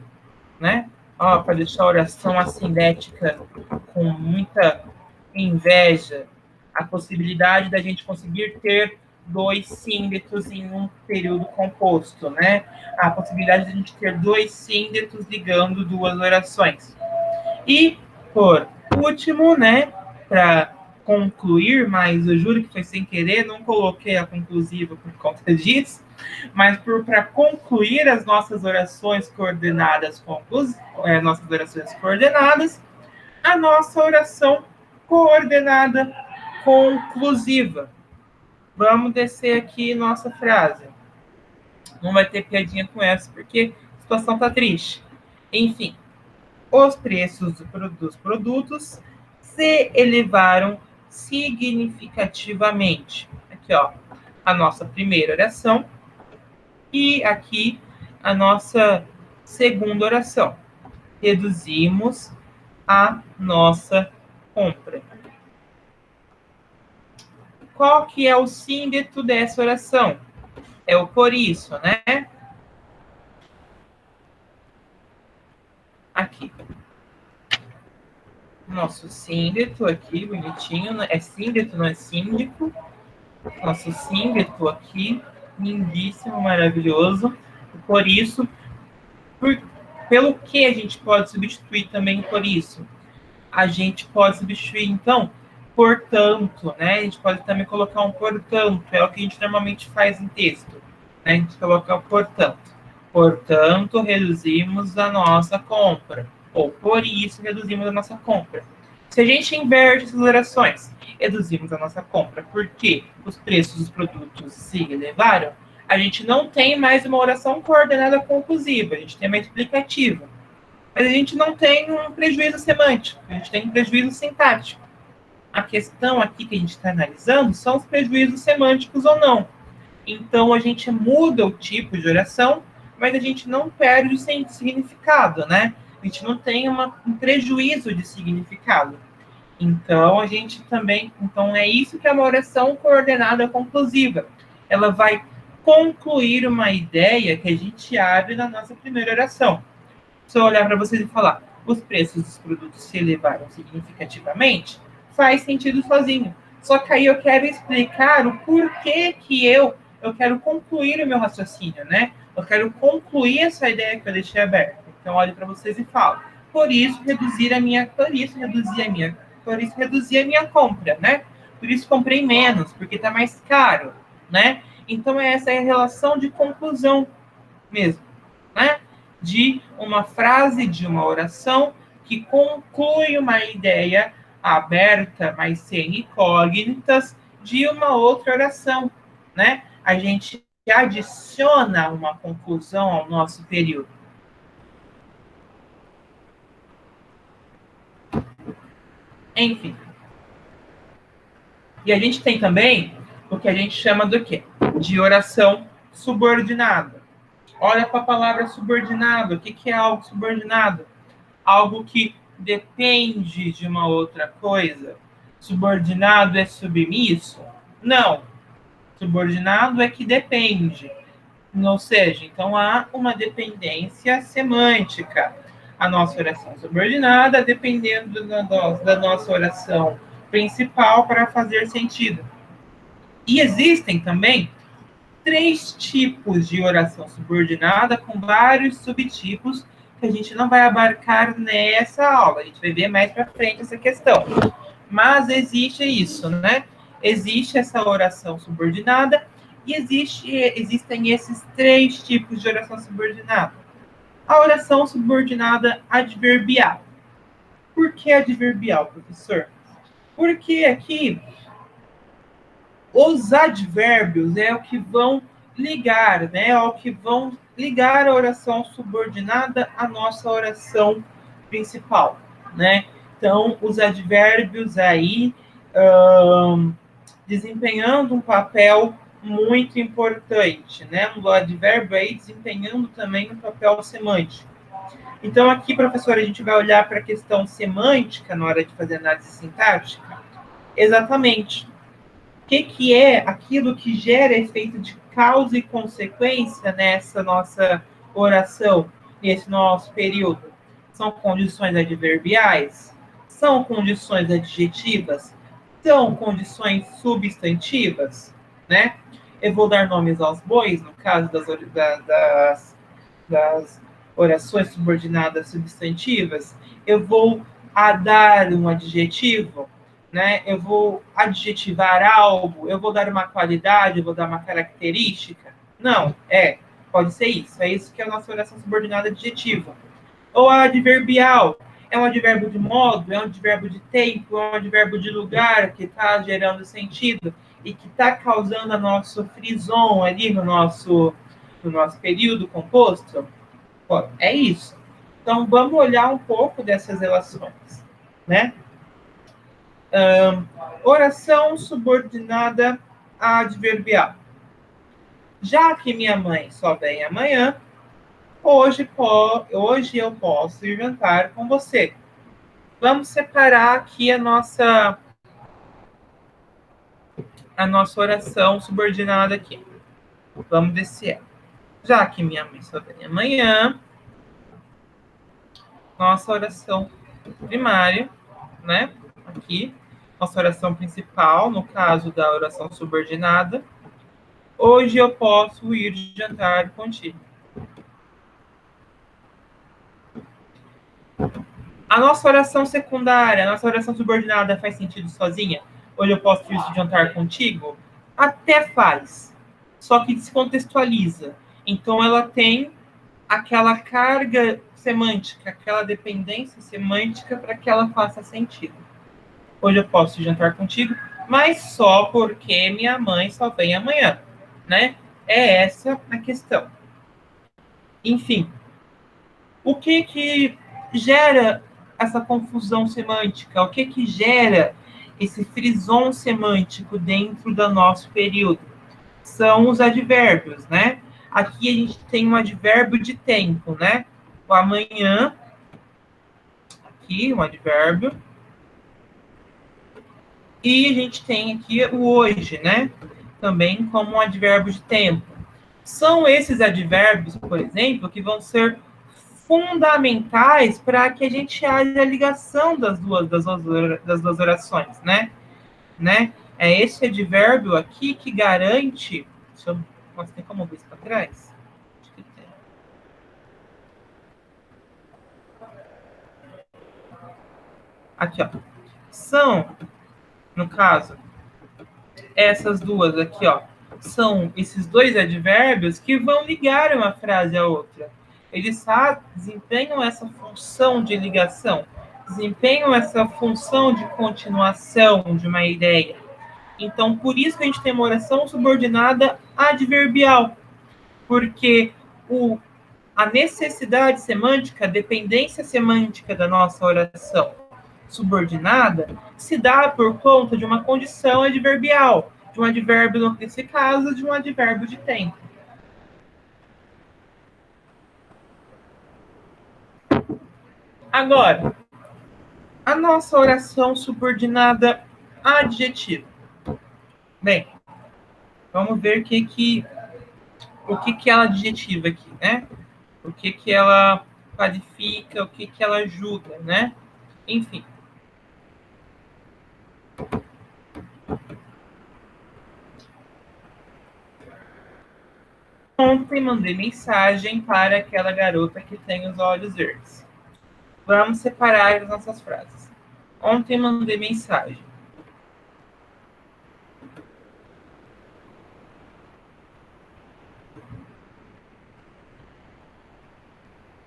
Speaker 2: né? Ó, para deixar a oração assindética com muita inveja, a possibilidade da gente conseguir ter dois síndetos em um período composto, né? A possibilidade de a gente ter dois síndetos ligando duas orações. E, por último, né, para concluir, mas eu juro que foi sem querer, não coloquei a conclusiva por conta disso, mas para concluir as nossas orações coordenadas, nossas orações coordenadas, a nossa oração coordenada conclusiva. Vamos descer aqui nossa frase. Não vai ter piadinha com essa, porque a situação tá triste. Enfim, os preços dos produtos se elevaram significativamente. Aqui, ó, a nossa primeira oração e aqui a nossa segunda oração. Reduzimos a nossa compra. Qual que é o síndeto dessa oração? É o por isso, né? Aqui. Nosso síndeto aqui, bonitinho. É síndeto, não é síndico. Nosso síndeto aqui, lindíssimo, maravilhoso. Por isso, pelo que a gente pode substituir também por isso? A gente pode substituir, então, portanto, né? A gente pode também colocar um portanto, é o que a gente normalmente faz em texto, né? A gente coloca o portanto. Portanto, reduzimos a nossa compra. Ou por isso, reduzimos a nossa compra. Se a gente inverte essas orações, reduzimos a nossa compra porque os preços dos produtos se elevaram, a gente não tem mais uma oração coordenada conclusiva, a gente tem uma explicativa. Mas a gente não tem um prejuízo semântico, a gente tem um prejuízo sintático. A questão aqui que a gente está analisando são os prejuízos semânticos ou não. Então, a gente muda o tipo de oração, mas a gente não perde o significado, né? A gente não tem um prejuízo de significado. Então, a gente também... Então, é isso que é uma oração coordenada conclusiva. Ela vai concluir uma ideia que a gente abre na nossa primeira oração. Se eu olhar para vocês e falar, os preços dos produtos se elevaram significativamente, faz sentido sozinho. Só que aí eu quero explicar o porquê que eu eu quero concluir o meu raciocínio, né? Eu quero concluir essa ideia que eu deixei aberta. Então, olho para vocês e falo. Por isso, reduzir a minha compra, né? Por isso, comprei menos, porque está mais caro, né? Então, essa é a relação de conclusão mesmo, né? De uma frase, de uma oração que conclui uma ideia aberta, mas sem incógnitas, de uma outra oração, né? A gente adiciona uma conclusão ao nosso período. Enfim. E a gente tem também o que a gente chama do quê? De oração subordinada. Olha para a palavra subordinado. O que é algo subordinado? Algo que depende de uma outra coisa. Subordinado é submisso? Não. Subordinado é que depende. Ou seja, então há uma dependência semântica. A nossa oração subordinada, dependendo da nossa oração principal para fazer sentido. E existem também 3 tipos de oração subordinada, com vários subtipos, que a gente não vai abarcar nessa aula. A gente vai ver mais para frente essa questão. Mas existe isso, né? Existe essa oração subordinada e existem esses 3 tipos de oração subordinada. A oração subordinada adverbial. Por que adverbial, professor? Porque aqui os advérbios é o que vão ligar, né? É o que vão ligar a oração subordinada à nossa oração principal, né? Então, os advérbios aí desempenhando um papel muito importante, né? O advérbio aí desempenhando também um papel semântico. Então, aqui, professor, a gente vai olhar para a questão semântica na hora de fazer análise sintática. Exatamente. O que é aquilo que gera efeito de causa e consequência nessa nossa oração, nesse nosso período? São condições adverbiais? São condições adjetivas? São condições substantivas? Né? Eu vou dar nomes aos bois, no caso das orações subordinadas substantivas. Eu vou dar um adjetivo, né? Eu vou adjetivar algo, eu vou dar uma qualidade, eu vou dar uma característica. Não, pode ser isso. É isso que é a nossa oração subordinada adjetiva. Ou a adverbial. É um advérbio de modo, é um advérbio de tempo, é um advérbio de lugar que está gerando sentido e que está causando a nosso frisson ali no nosso período composto. É isso. Então, vamos olhar um pouco dessas relações, né? Oração subordinada adverbial. Já que minha mãe só vem amanhã, hoje eu posso ir jantar com você. Vamos separar aqui a nossa oração subordinada aqui. Vamos descer. Já que minha mãe só vem amanhã, nossa oração primária, né? Aqui, nossa oração principal, no caso da oração subordinada. Hoje eu posso ir jantar contigo. A nossa oração secundária, a nossa oração subordinada faz sentido sozinha? Hoje eu posso ir jantar contigo? Até faz, só que descontextualiza. Então ela tem aquela carga semântica, aquela dependência semântica para que ela faça sentido. Hoje eu posso ir jantar contigo, mas só porque minha mãe só vem amanhã, né? É essa a questão. Enfim, o que gera essa confusão semântica? O que gera esse frisson semântico dentro do nosso período? São os advérbios, né? Aqui a gente tem um advérbio de tempo, né? O amanhã, aqui um advérbio. E a gente tem aqui o hoje, né? Também como um advérbio de tempo. São esses advérbios, por exemplo, que vão ser fundamentais para que a gente haja a ligação das duas orações, né? É esse advérbio aqui que garante... Deixa eu Nossa, tem como ver isso para trás? Acho que tem. Aqui, ó. São, no caso, essas duas aqui, ó. São esses dois advérbios que vão ligar uma frase à outra. Eles desempenham essa função de ligação, desempenham essa função de continuação de uma ideia. Então, por isso que a gente tem uma oração subordinada adverbial, porque a necessidade semântica, a dependência semântica da nossa oração subordinada se dá por conta de uma condição adverbial, de um advérbio, nesse caso, de um advérbio de tempo. Agora, a nossa oração subordinada adjetiva. Bem, vamos ver o que ela adjetiva aqui, né? O que ela qualifica, o que ela ajuda, né? Enfim. Ontem mandei mensagem para aquela garota que tem os olhos verdes. Vamos separar as nossas frases. Ontem mandei mensagem.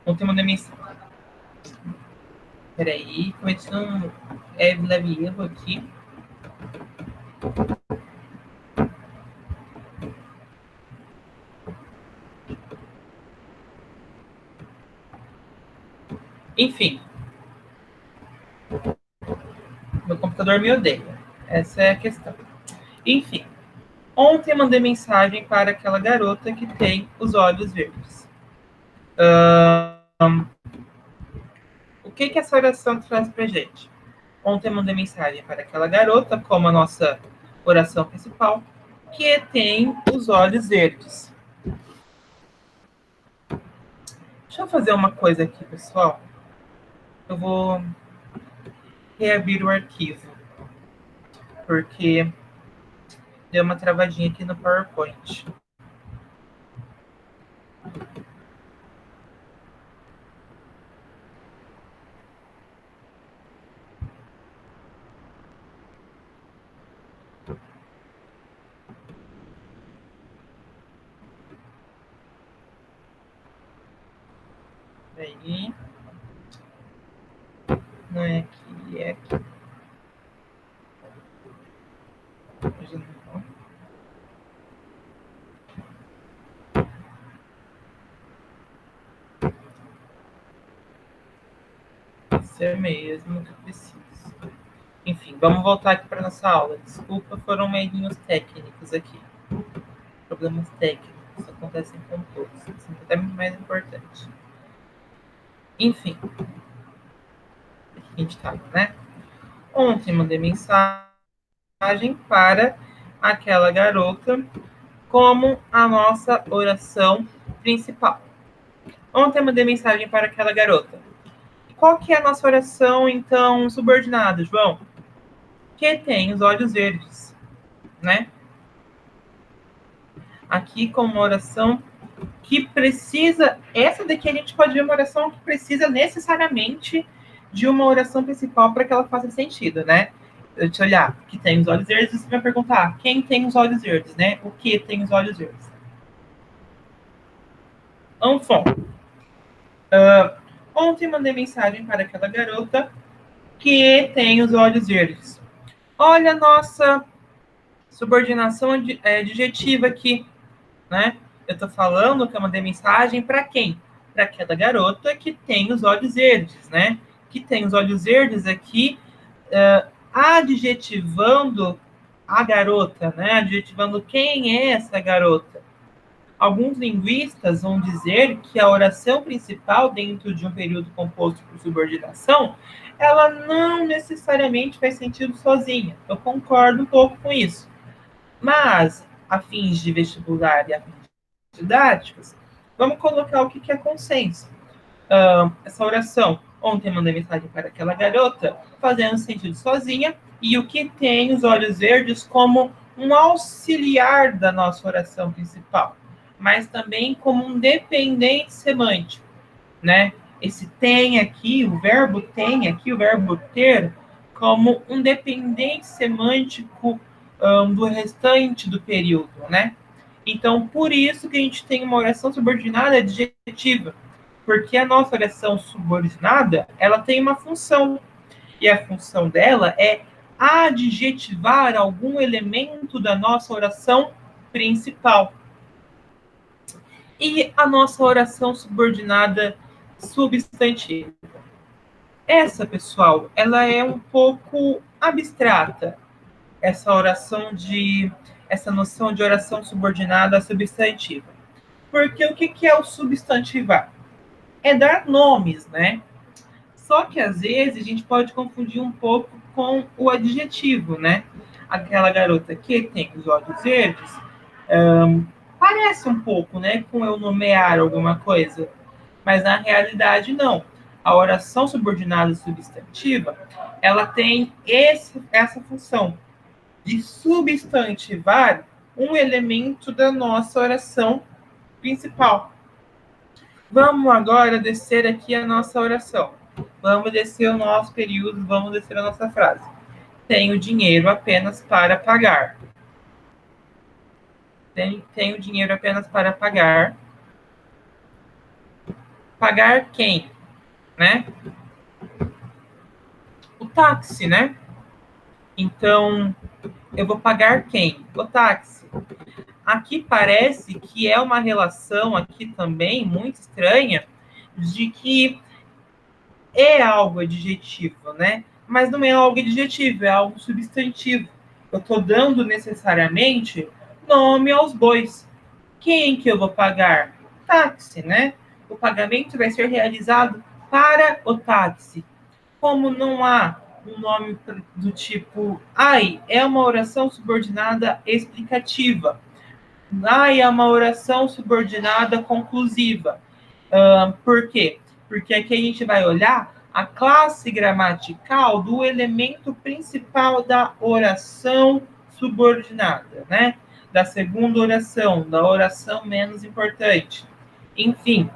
Speaker 2: Ontem mandei mensagem. Peraí, cometi um leve erro aqui. Enfim. Meu computador me odeia. Essa é a questão. Enfim. Ontem mandei mensagem para aquela garota que tem os olhos verdes. O que essa oração traz pra gente? Ontem mandei mensagem para aquela garota, como a nossa oração principal, que tem os olhos verdes. Deixa eu fazer uma coisa aqui, pessoal. Eu vou reabrir o arquivo, porque deu uma travadinha aqui no PowerPoint. Aí. Não é aqui, é aqui. Isso é mesmo que eu preciso. Enfim, vamos voltar aqui para nossa aula. Desculpa, foram errinhos técnicos aqui. Problemas técnicos acontecem com todos. Isso é até muito mais importante. Enfim. Aqui a gente tá, né? Ontem mandei mensagem para aquela garota como a nossa oração principal. Ontem mandei mensagem para aquela garota. Qual que é a nossa oração, então, subordinada, João? Que tem os olhos verdes, né? Aqui com uma oração que precisa... Essa daqui a gente pode ver uma oração que precisa necessariamente de uma oração principal para que ela faça sentido, né? Eu te olhar, que tem os olhos verdes, você vai perguntar, quem tem os olhos verdes, né? O que tem os olhos verdes? Enfant. Ontem mandei mensagem para aquela garota que tem os olhos verdes. Olha a nossa subordinação adjetiva aqui, né? Eu estou falando que eu mandei mensagem para quem? Para aquela garota que tem os olhos verdes, né? Que tem os olhos verdes aqui, adjetivando a garota, né? Adjetivando quem é essa garota. Alguns linguistas vão dizer que a oração principal dentro de um período composto por subordinação, ela não necessariamente faz sentido sozinha. Eu concordo um pouco com isso. Mas, a fins de vestibular e a fins didáticos, vamos colocar o que é consenso. Essa oração, ontem mandei mensagem para aquela garota, fazendo sentido sozinha, e o que tem os olhos verdes como um auxiliar da nossa oração principal, mas também como um dependente semântico, né? Esse tem aqui, o verbo tem aqui, o verbo ter, como um dependente semântico do restante do período, né? Então, por isso que a gente tem uma oração subordinada adjetiva, porque a nossa oração subordinada, ela tem uma função, e a função dela é adjetivar algum elemento da nossa oração principal. E a nossa oração subordinada substantiva. Essa, pessoal, ela é um pouco abstrata, essa noção de oração subordinada substantiva. Porque o que é o substantivar? É dar nomes, né? Só que às vezes a gente pode confundir um pouco com o adjetivo, né? Aquela garota que tem os olhos verdes, parece um pouco, né, com eu nomear alguma coisa, mas na realidade não. A oração subordinada substantiva, ela tem essa função de substantivar um elemento da nossa oração principal. Vamos agora descer aqui a nossa oração. Vamos descer o nosso período, vamos descer a nossa frase. Tenho dinheiro apenas para pagar. Tenho dinheiro apenas para pagar. Pagar quem? Né? O táxi, né? Então, eu vou pagar quem? O táxi. Aqui parece que é uma relação aqui também muito estranha de que é algo adjetivo, né? Mas não é algo adjetivo, é algo substantivo. Eu estou dando necessariamente nome aos bois. Quem que eu vou pagar? Táxi, né? O pagamento vai ser realizado para o táxi. Como não há um nome do tipo ai, é uma oração subordinada explicativa. Ai, é uma oração subordinada conclusiva. Por quê? Porque aqui a gente vai olhar a classe gramatical do elemento principal da oração subordinada, né? Da segunda oração, da oração menos importante. Enfim,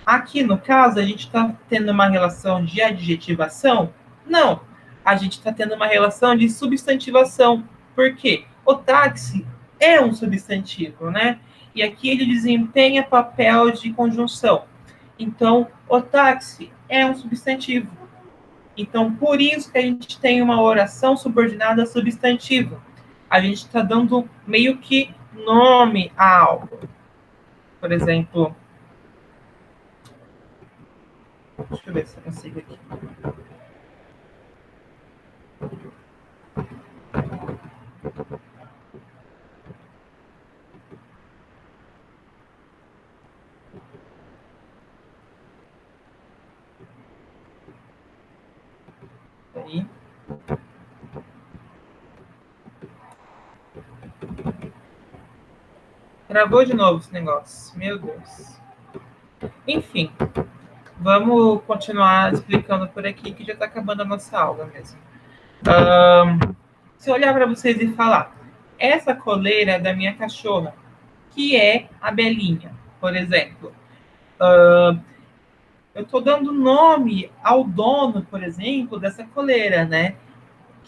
Speaker 2: aqui no caso, a gente está tendo uma relação de adjetivação? Não. A gente está tendo uma relação de substantivação. Por quê? O táxi é um substantivo, né? E aqui ele desempenha papel de conjunção. Então, o táxi é um substantivo. Então, por isso que a gente tem uma oração subordinada a substantivo. A gente está dando meio que nome a algo. Por exemplo, deixa eu ver se eu consigo aqui. Aí. Travou de novo esse negócio. Meu Deus. Enfim, vamos continuar explicando por aqui, que já está acabando a nossa aula mesmo. Se eu olhar para vocês e falar, essa coleira é da minha cachorra, que é a Belinha, por exemplo. Eu estou dando nome ao dono, por exemplo, dessa coleira, né?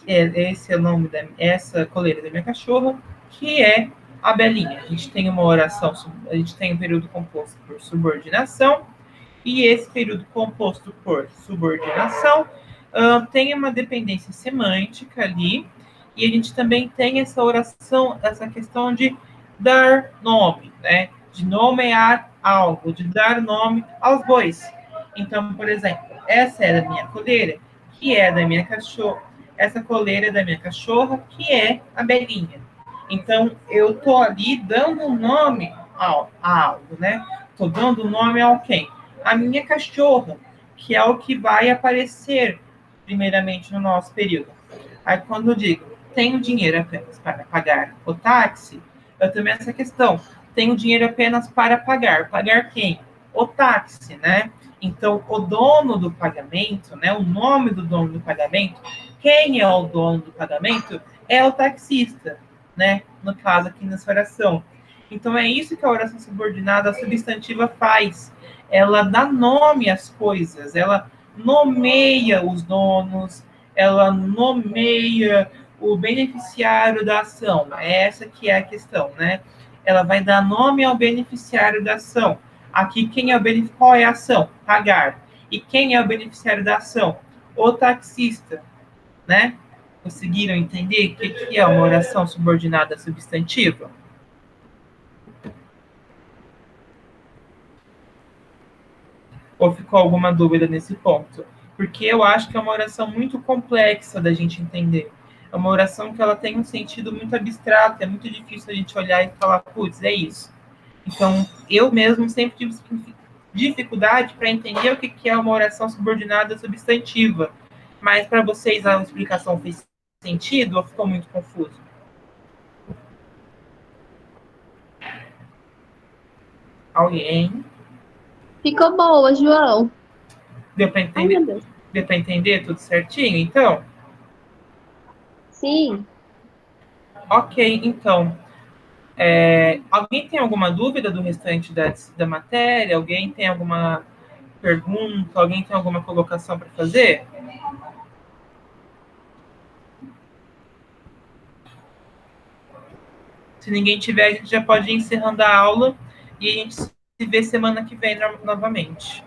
Speaker 2: Esse é o nome dessa coleira da minha cachorra, que é a Belinha. A gente tem uma oração, a gente tem um período composto por subordinação, e esse período composto por subordinação tem uma dependência semântica ali, e a gente também tem essa oração, essa questão de dar nome, né? De nomear algo, de dar nome aos bois. Então, por exemplo, essa é da minha coleira, que é da minha cachorra. Essa coleira é da minha cachorra, que é a Belinha. Então, eu estou ali dando um nome a algo, né? Estou dando um nome a quem? A minha cachorra, que é o que vai aparecer primeiramente no nosso período. Aí, quando eu digo, tenho dinheiro apenas para pagar o táxi, eu também essa questão. Tenho dinheiro apenas para pagar. Pagar quem? O táxi, né? Então, o dono do pagamento, né? O nome do dono do pagamento, quem é o dono do pagamento? É o taxista. né? No caso aqui nessa oração. Então é isso que a oração subordinada substantiva faz. Ela dá nome às coisas, ela nomeia os donos, ela nomeia o beneficiário da ação. É essa que é a questão, né? Ela vai dar nome ao beneficiário da ação. Aqui, quem é o beneficiário? Qual é a ação? Pagar. E quem é o beneficiário da ação? O taxista, né? Conseguiram entender o que é uma oração subordinada substantiva? Ou ficou alguma dúvida nesse ponto? Porque eu acho que é uma oração muito complexa da gente entender. É uma oração que ela tem um sentido muito abstrato, é muito difícil a gente olhar e falar, putz, é isso. Então, eu mesmo sempre tive dificuldade para entender o que é uma oração subordinada substantiva. Mas para vocês a explicação fez sentido ou ficou muito confuso? Alguém?
Speaker 3: Ficou boa, João.
Speaker 2: Deu para
Speaker 3: Ai, meu
Speaker 2: entender?
Speaker 3: Deus.
Speaker 2: Deu para entender tudo certinho? Então,
Speaker 3: Sim.
Speaker 2: ok, então. Alguém tem alguma dúvida do restante da matéria? Alguém tem alguma pergunta? Alguém tem alguma colocação para fazer? Se ninguém tiver, a gente já pode ir encerrando a aula e a gente se vê semana que vem novamente.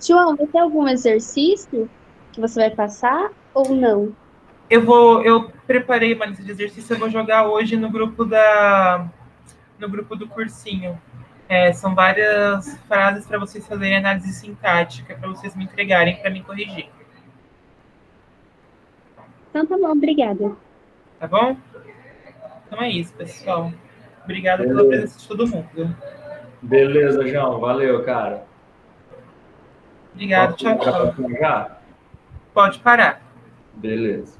Speaker 3: João, vai ter algum exercício que você vai passar ou não?
Speaker 2: Eu preparei uma lista de exercícios, eu vou jogar hoje no grupo do cursinho. São várias frases para vocês fazerem análise sintática, para vocês me entregarem para me corrigir.
Speaker 3: Então tá bom, obrigada.
Speaker 2: Tá bom? Então é isso, pessoal. Obrigada pela
Speaker 1: Beleza.
Speaker 2: presença de todo mundo.
Speaker 1: Beleza, João. Valeu, cara.
Speaker 2: Obrigado,
Speaker 1: Posso
Speaker 2: tchau,
Speaker 1: parar
Speaker 2: tchau.
Speaker 1: pra já?
Speaker 2: Pode parar.
Speaker 1: Beleza.